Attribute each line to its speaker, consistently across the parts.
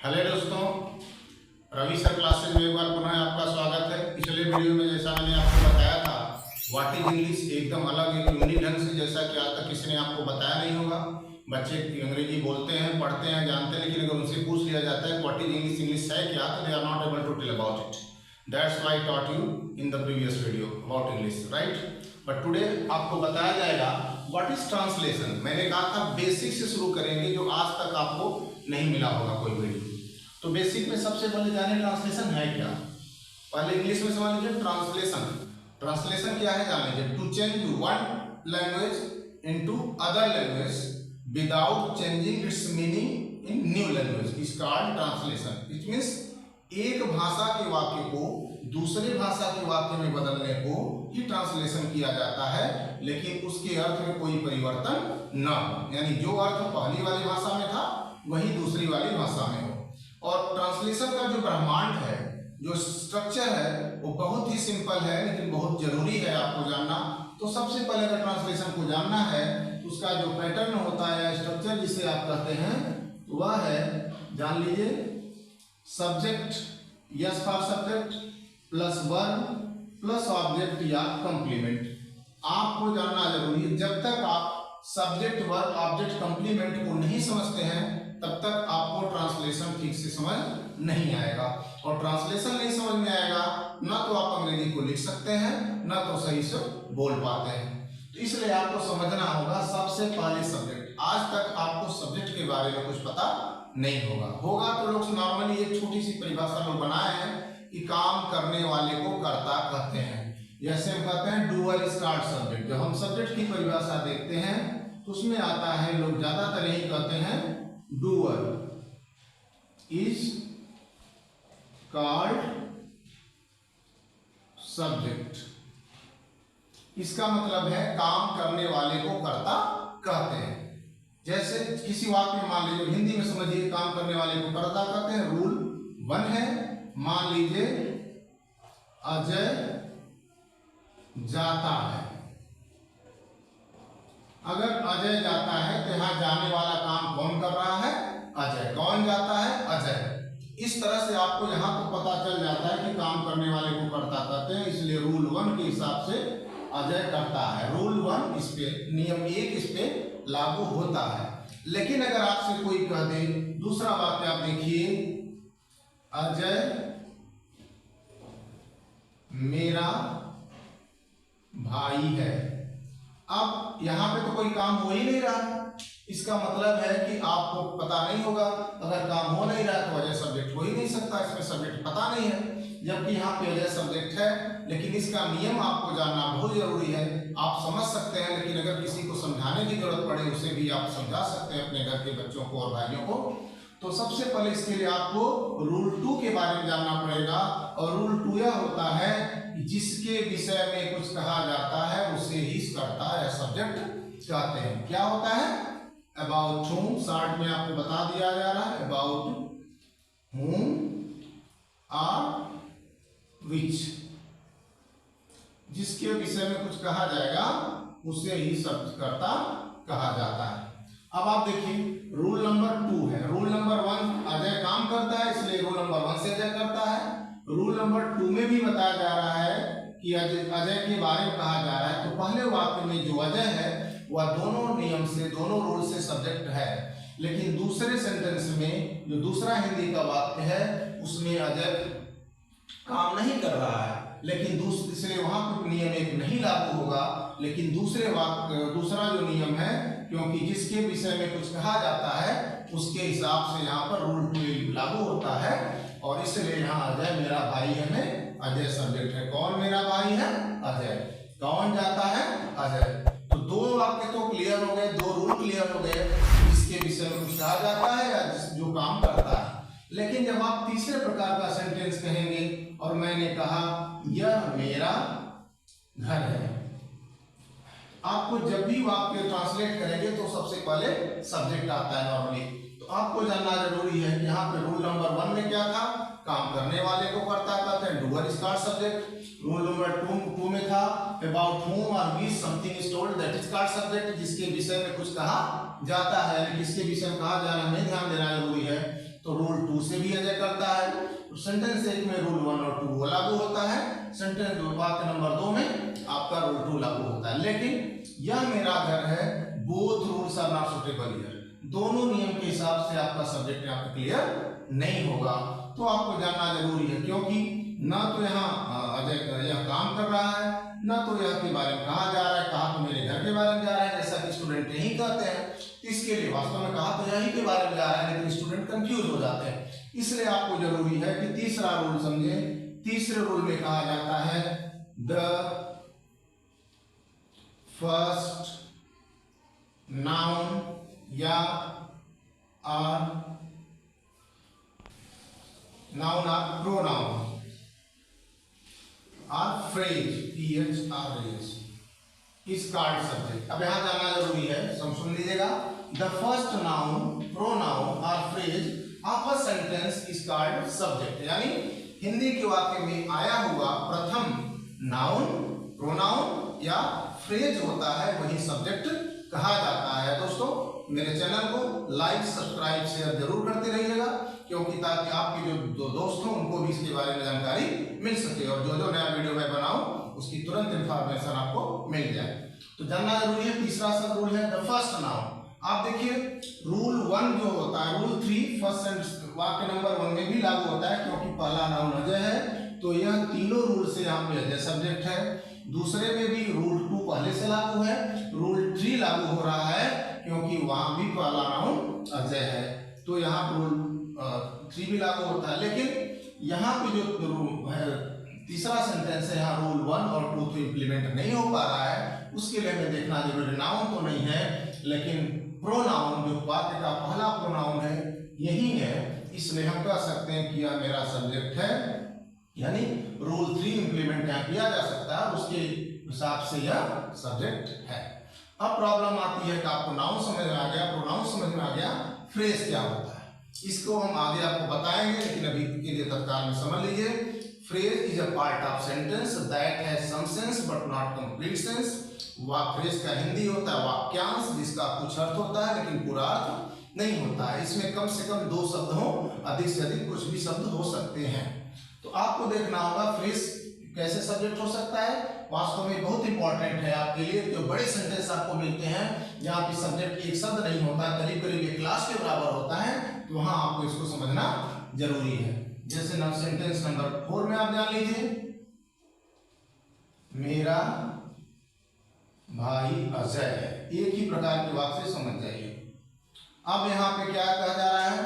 Speaker 1: Hello दोस्तों, Ravi sir classes में एक बार पुनः आपका स्वागत है। पिछले वीडियो में जैसा मैंने आपको बताया था व्हाट इज इंग्लिश एकदम अलग एक यूनिक ढंग से, जैसा कि आज तक किसी ने आपको बताया नहीं होगा। बच्चे अंग्रेजी बोलते हैं, पढ़ते हैं, जानते हैं, लेकिन अगर उनसे पूछ लिया जाता है व्हाट इज इंग्लिश, इंग्लिश है क्या, तो they are not able to tell about it. That's why I taught you in the previous video about English, right. But today आपको बताया जाएगा व्हाट इज ट्रांसलेशन। मैंने कहा था बेसिक से शुरू करेंगे, जो आज तक आपको नहीं मिला होगा कोई वीडियो। तो बेसिक में सबसे पहले जाने ट्रांसलेशन है क्या। पहले इंग्लिश में समझ लीजिए ट्रांसलेशन। ट्रांसलेशन क्या है जान लीजिए, to change one language into other language without changing its meaning in new language is called translation. It means एक भाषा के वाक्य को दूसरे भाषा के वाक्य में बदलने को ही ट्रांसलेशन किया जाता है, लेकिन उसके अर्थ में कोई परिवर्तन न हो, यानी जो अर्थ पहली वाली भाषा में था वही दूसरी वाली भाषा में हो। और ट्रांसलेशन का जो ब्रह्मांड है, जो स्ट्रक्चर है, वो बहुत ही सिंपल है, लेकिन बहुत जरूरी है आपको जानना। तो सबसे पहले अगर ट्रांसलेशन को जानना है तो उसका जो पैटर्न होता है, स्ट्रक्चर जिसे आप कहते हैं, तो वह है, जान लीजिए, subject, yes for subject plus verb plus object या कंप्लीमेंट। आपको जानना जरूरी है। जब तक आप सब्जेक्ट, वर्ब, ऑब्जेक्ट, कंप्लीमेंट को नहीं समझते हैं तब तक आपको ट्रांसलेशन ठीक से समझ नहीं आएगा। और ट्रांसलेशन नहीं समझ में आएगा ना तो आप अंग्रेजी को लिख सकते हैं, ना तो सही से बोल पाते हैं। तो इसलिए आपको समझना होगा सबसे पहले सब्जेक्ट। आज तक आपको सब्जेक्ट के बारे में कुछ पता नहीं होगा तो लोग नॉर्मली एक छोटी सी परिभाषा लोग बनाए हैं कि काम करने वाले को कर्ता कहते हैं। जैसे हम कहते हैं डूअर इज कॉल्ड सब्जेक्ट। जब हम सब्जेक्ट की परिभाषा देखते हैं तो उसमें आता है, लोग ज्यादातर यही कहते हैं, डूअर इज कॉल्ड सब्जेक्ट। इसका मतलब है काम करने वाले को कर्ता कहते हैं। जैसे किसी वाक्य में मान लीजिए, हिंदी में समझिए, काम करने वाले को कर्ता कहते हैं। रूल 1 है, मान लीजिए अजय जाता है। अगर अजय जाता है तो यहां जाने वाला काम कौन कर रहा है? अजय। कौन जाता है? अजय। इस तरह से आपको यहां तो पता चल जाता है कि काम करने वाले को कर्ता कहते हैं, इसलिए रूल 1 के हिसाब से अजय करता है। रूल 1 इस पे, नियम 1 इस पे लागू होता है। लेकिन अगर आपसे कोई कह दे, दूसरा वाक्य आप देखिए, अजय मेरा भाई है। अब यहां पे तो कोई काम हो ही नहीं रहा, इसका मतलब है कि आपको पता नहीं होगा। अगर काम हो नहीं रहा तो अजय सब्जेक्ट हो ही नहीं सकता, इसमें सब्जेक्ट पता नहीं है। जबकि यहाँ पे अजय सब्जेक्ट है, लेकिन इसका नियम आपको जानना बहुत जरूरी है। आप समझ सकते हैं, लेकिन अगर किसी को समझाने की जरूरत पड़े उसे भी आप समझा सकते हैं, अपने घर के बच्चों को और भाइयों को। तो सबसे पहले इसके लिए आपको रूल 2 के बारे में जानना पड़ेगा। और रूल 2 यह होता है कि जिसके विषय में कुछ कहा जाता है उसे ही कर्ता या सब्जेक्ट कहते हैं। क्या होता है? अबाउट whom, शॉर्ट में आपको बता दिया जा रहा है, अबाउट whom और which, जिसके विषय में कुछ कहा जाएगा उसे ही शब्दकर्ता कहा जाता है। अब आप देखिए रूल नंबर 2 है। रूल नंबर 1 अजय काम करता है, इसलिए रूल नंबर 1 से अजय करता है। रूल नंबर 2 में भी बताया जा रहा है कि अजय के बारे में कहा जा रहा है। तो पहले वाक्य में जो अजय है वह दोनों नियम से, दोनों रूल से सब्जेक्ट है। लेकिन दूसरे सेंटेंस में जो दूसरा हिंदी का वाक्य है उसमें अजय काम नहीं कर रहा है, लेकिन दूसरे वहां पर नियम 1 नहीं लागू होगा। लेकिन दूसरे वाक्य, दूसरा जो नियम है, क्योंकि जिसके विषय में कुछ कहा जाता है उसके हिसाब से यहाँ पर रूल 2 लागू होता है। और इसलिए यहाँ अजय मेरा भाई है में अजय सब्जेक्ट है। कौन मेरा भाई है? अजय। कौन जाता है? अजय। तो 2 वाक्य तो क्लियर हो गए, 2 रूल क्लियर हो गए, जिसके विषय में कुछ कहा जाता है या जो काम करता है। लेकिन जब आप तीसरे प्रकार का सेंटेंस कहेंगे और मैंने कहा यह मेरा घर है, आपको जब भी वाक्य ट्रांसलेट करेंगे तो सबसे पहले सब्जेक्ट आता है नॉर्मली। तो आपको जानना जरूरी है कि यहाँ पे रूल नंबर 1 में क्या था? काम करने वाले को कर्ता कहते हैं, doer is called subject. Rule number 2 में था अबाउट whom और which something is told, that is called subject. जिसके विषय में कुछ कहा जाता है, किसके विषय में कहा जा रहा है हमें ध्यान देना जरूरी है। तो रूल 2 से सेंटेंस 1 में रूल 1 और 2 लागू होता है, सेंटेंस वाक्य नंबर 2 में आपका रूल 2 लागू होता है। लेकिन यह मेरा घर है, both rules are not suitable here, दोनों नियम के हिसाब से आपका सब्जेक्ट यहाँ पे क्लियर नहीं होगा। तो आपको जानना जरूरी है, क्योंकि ना तो यहाँ अजय यह काम कर रहा है, ना तो यह के बारे में कहा जा रहा है, कहा तो मेरे घर के बारे में जा रहा है, जैसा कि स्टूडेंट यही कहते हैं। इसके लिए वास्तव में कहा तो यही के बारे में जा रहा है, लेकिन स्टूडेंट कंफ्यूज हो जाते हैं। इसलिए आपको जरूरी है कि तीसरा रूल समझे। तीसरे रूल में कहा जाता है द फर्स्ट नाउन या noun or pronoun or phrase is called subject. अब यहां जानना जरूरी है, सुन लीजिएगा। The first noun, pronoun or phrase of a sentence is called subject, यानी हिंदी के वाक्य में आया हुआ प्रथम नाउन, प्रोनाउन या फ्रेज होता है, वही सब्जेक्ट कहा जाता है। दोस्तों मेरे चैनल को लाइक, सब्सक्राइब, शेयर जरूर करते रहिएगा, क्योंकि ताकि आपके जो दोस्त हों उनको भी इसके बारे में जानकारी मिल सके और जो नया वीडियो मैं बनाऊं उसकी तुरंत इंफॉर्मेशन आपको मिल जाए। तो जानना जरूरी है। तीसरा सब रूल है द फर्स्ट नाउन। आप देखिए रूल 1 जो होता है, रूल 3 फर्स्ट वाक्य नंबर 1 में भी लागू होता है, क्योंकि पहला नाउन अजय है तो यह तीनों रूल से यहाँ पे अजय सब्जेक्ट है। दूसरे में भी रूल 2 पहले से लागू है, रूल 3 लागू हो रहा है क्योंकि वहां भी पहला नाउन अजय है, तो यहाँ रूल 3 भी लागू होता है। लेकिन यहाँ पे जो रूल है, तीसरा सेंटेंस है, यहाँ रूल 1 और 2 तो इम्प्लीमेंट नहीं हो पा रहा है, उसके लिए हमें देखना जरूरी। नाउन तो नहीं है, लेकिन प्रोनाउन जो वाक्य का पहला प्रोनाउन है यही है, इसलिए हम कह सकते हैं कि यह मेरा सब्जेक्ट है, यानी रूल 3 इंप्लीमेंट यहाँ किया जा सकता है, उसके हिसाब से यह सब्जेक्ट है। अब प्रॉब्लम आती है कि आपको नाउन समझ में आ गया, प्रोनाउन समझ में आ गया, फ्रेज क्या होता है इसको हम आगे आपको बताएंगे, लेकिन अभी के लिए तत्काल में समझ लीजिए। Phrase is a part of sentence that has some sense but not complete sense. Phrase का हिंदी होता है वाक्यांश, जिसका कुछ अर्थ होता है लेकिन पूरा अर्थ नहीं होता है। इसमें कम से कम 2 शब्द हो, अधिक से अधिक कुछ भी शब्द हो सकते हैं। तो आपको देखना होगा फ्रेज कैसे सब्जेक्ट हो सकता है। वास्तव में बहुत इंपॉर्टेंट है आपके लिए। जो बड़े सेंटेंस आपको मिलते हैं जहाँ पे सब्जेक्ट एक शब्द नहीं होता, करीब करीब एक क्लास के बराबर होता है, तो वहां आपको इसको समझना जरूरी है। जैसे सेंटेंस नंबर 4 में आप जान लीजिए, मेरा भाई अजय है, एक ही प्रकार के वाक्य से समझ जाइए। अब यहाँ पे क्या कहा जा रहा है,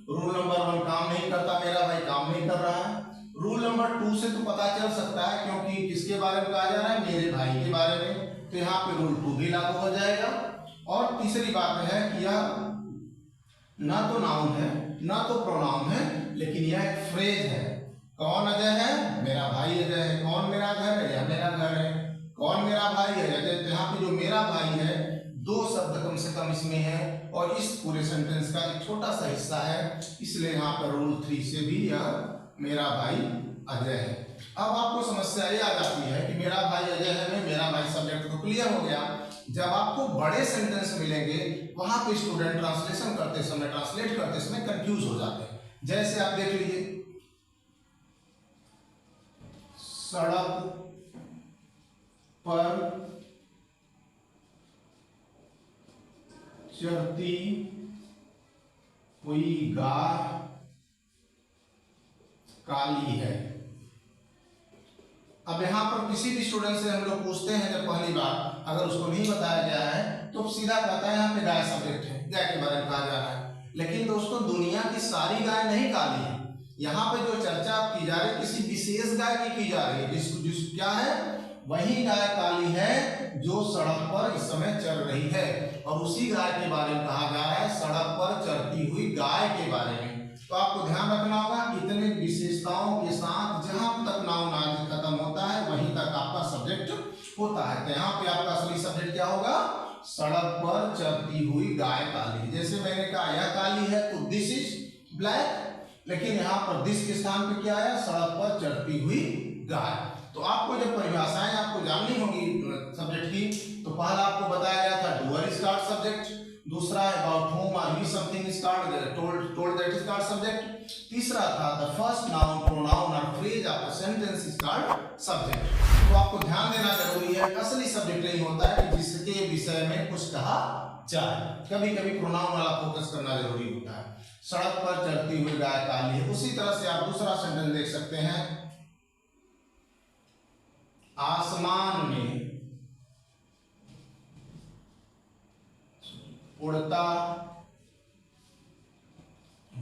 Speaker 1: रूल नंबर 1 काम नहीं करता, मेरा भाई काम नहीं कर रहा है। रूल नंबर 2 से तो पता चल सकता है, क्योंकि किसके बारे में कहा जा रहा है, मेरे भाई के बारे में, तो यहाँ पे रूल 2 भी लागू हो जाएगा। और तीसरी बात है कि यह ना तो नाउन है ना तो प्रोनाउन है, लेकिन यह एक फ्रेज है। कौन अजय है, मेरा भाई अजय है। कौन मेरा घर है, यह मेरा घर है। कौन मेरा भाई है, अजय। यहाँ पे जो मेरा भाई है 2 शब्द कम से कम इसमें है, और इस पूरे सेंटेंस का एक छोटा सा हिस्सा है, इसलिए यहाँ पर रूल 3 से भी यह मेरा भाई अजय है। अब आपको समस्या ये आ जाती है कि मेरा भाई अजय है, मेरा भाई सब्जेक्ट तो क्लियर हो गया। जब आपको बड़े सेंटेंस मिलेंगे वहां पे स्टूडेंट ट्रांसलेशन करते समय, ट्रांसलेट करते समय कंफ्यूज हो जाते हैं। जैसे आप देख लीजिए, सड़क पर चलती हुई गाय काली है। अब यहाँ पर किसी भी स्टूडेंट से हम लोग पूछते हैं जब पहली बार, अगर उसको नहीं बताया गया है तो सीधा कहता है यहाँ पे गाय सब्जेक्ट है, गाय के बारे में कहा जा रहा है। लेकिन दोस्तों दुनिया की सारी गाय नहीं काली है। यहाँ पे जो चर्चा की जा रही है किसी विशेष गाय की जा रही है, जिस क्या है, वही गाय काली है जो सड़क पर इस समय चल रही है, और उसी गाय के बारे में कहा जा रहा है, सड़क पर चलती हुई गाय के बारे में। तो आपको ध्यान रखना होगा, इतने विशेषताओं के साथ जहां तक नाउन आज खत्म होता है वहीं तक आपका सब्जेक्ट होता है। तो यहाँ पे आपका असली सब्जेक्ट क्या होगा, सड़क पर चलती हुई गाय काली। जैसे मैंने कहा यह काली है तो दिस इज ब्लैक, लेकिन यहाँ पर दिस के स्थान पे क्या आया, सड़क पर चलती हुई गाय। तो आपको जब परिभाषाएं आपको जाननी होगी सब्जेक्ट की, तो पहला आपको बताया गया था डूअर इज कॉल्ड सब्जेक्ट, दूसरा about whom or which something is called told that is called subject। तीसरा था the first noun pronoun or phrase of a sentence is called subject। तो आपको ध्यान देना जरूरी है, असली सब्जेक्ट नहीं होता है कि जिसके विषय में कुछ कहा जाए, कभी कभी प्रोनाउन वाला फोकस करना जरूरी होता है। सड़क पर चलती हुई गाय काली है। उसी तरह से आप दूसरा सेंटेंस देख सकते हैं, आसमान में उड़ता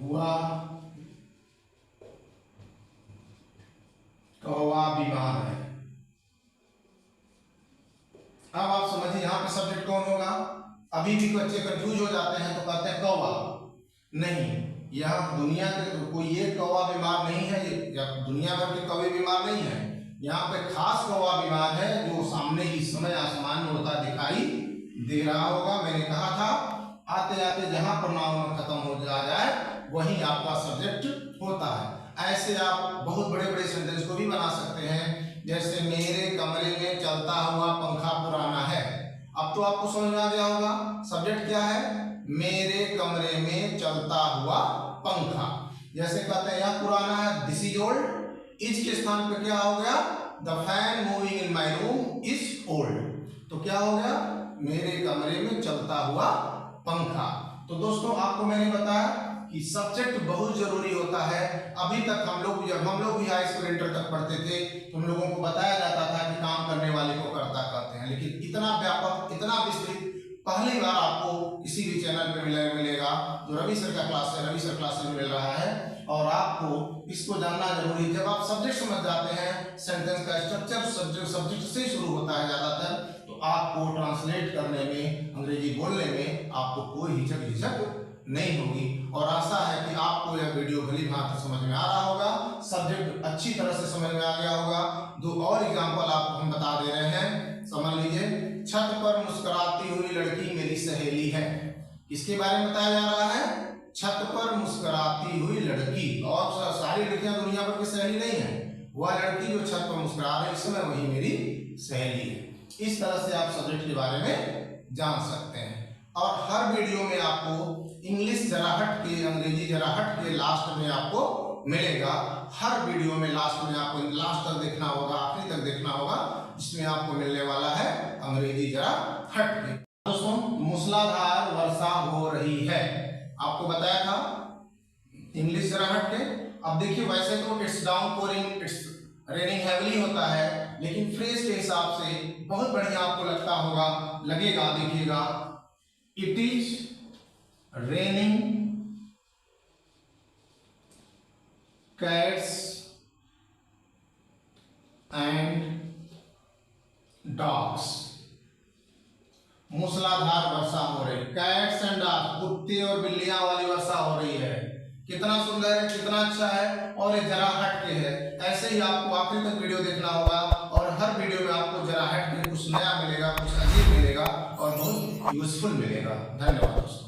Speaker 1: हुआ कौवा बीमार है। अब आप समझिए यहाँ पे सब्जेक्ट कौन होगा। अभी भी बच्चे कंफ्यूज हो जाते हैं तो कहते हैं कौवा, नहीं, यह दुनिया के कोई एक कौवा बीमार नहीं है, या दुनिया भर के कौवे बीमार नहीं है। यहाँ पे खास कौवा बीमार है जो सामने इस समय आसमान में उड़ता दिखाई दे रहा होगा। मैंने कहा था आते आते जहां प्रोनाउन खत्म हो जाए वही आपका सब्जेक्ट होता है। ऐसे आप बहुत बड़े बड़े सेंटेंस को भी बना सकते हैं, जैसे मेरे कमरे में चलता हुआ पंखा पुराना है। अब तो आपको समझ में आ गया होगा सब्जेक्ट क्या है, मेरे कमरे में चलता हुआ पंखा। जैसे कहते हैं यह पुराना है, दिस इज ओल्ड। इज के स्थान पे क्या हो गया, the fan moving in my room is old. तो क्या हो गया, मेरे कमरे में चलता हुआ पंखा। तो दोस्तों आपको मैंने बताया कि सब्जेक्ट बहुत जरूरी होता है। अभी तक जब हम लोग भी हाई स्कूल इंटर तक पढ़ते थे तो हम लोगों को बताया जाता था कि काम करने वाले को कर्ता कहते हैं, लेकिन इतना व्यापक, इतना विस्तृत पहली बार आपको किसी भी चैनल पे मिलेगा जो रवि सर का क्लास है, रवि सर क्लास में मिल रहा है। और आपको इसको जानना जरूरी है। जब आप सब्जेक्ट समझ जाते हैं, सेंटेंस का स्ट्रक्चर सब्जेक्ट से शुरू होता है ज्यादातर, तो आपको ट्रांसलेट करने में, अंग्रेजी बोलने में आपको कोई हिचक नहीं होगी। और आशा है कि आपको यह वीडियो भली भांति समझ में आ रहा होगा, सब्जेक्ट अच्छी तरह से समझ में आ गया होगा। दो और एग्जांपल आपको हम बता दे रहे हैं, समझ लीजिए। छत पर मुस्कुराती हुई लड़की मेरी सहेली है। इसके बारे में बताया जा रहा है, छत पर मुस्कुराती हुई लड़की। और सारी लड़कियां दुनिया भर की सहेली नहीं है, वह लड़की जो छत पर मुस्कुरा रही है इस समय वही मेरी सहेली है। इस तरह से आप सब्जेक्ट के बारे में जान सकते हैं। और हर वीडियो में आपको इंग्लिश जरा हट के, अंग्रेजी जरा हट के लास्ट में आपको मिलेगा। हर वीडियो में लास्ट में आपको लास्ट तक देखना होगा, आखिरी तक देखना होगा, जिसमें आपको मिलने वाला है अंग्रेजी जरा हट के। दोस्तों मूसलाधार वर्षा हो रही है, आपको बताया था इंग्लिश जरा हट के। अब देखिए वैसे तो it's down pouring, it's raining heavily होता है, लेकिन फ्रेज के हिसाब से बहुत बढ़िया आपको लगेगा। देखिएगा, it is raining cats and dogs. मूसलाधार वर्षा हो रही, कैट्स एंड डॉग्स, कुत्ते और बिल्लियां वाली वर्षा हो रही है। कितना सुंदर है, कितना अच्छा है, और ये जरा हट के है। ऐसे ही आपको आखिरी तक वीडियो देखना होगा, और हर वीडियो में आपको जरा हट के कुछ नया मिलेगा, कुछ अजीब मिलेगा और बहुत यूजफुल मिलेगा। धन्यवाद दोस्तों।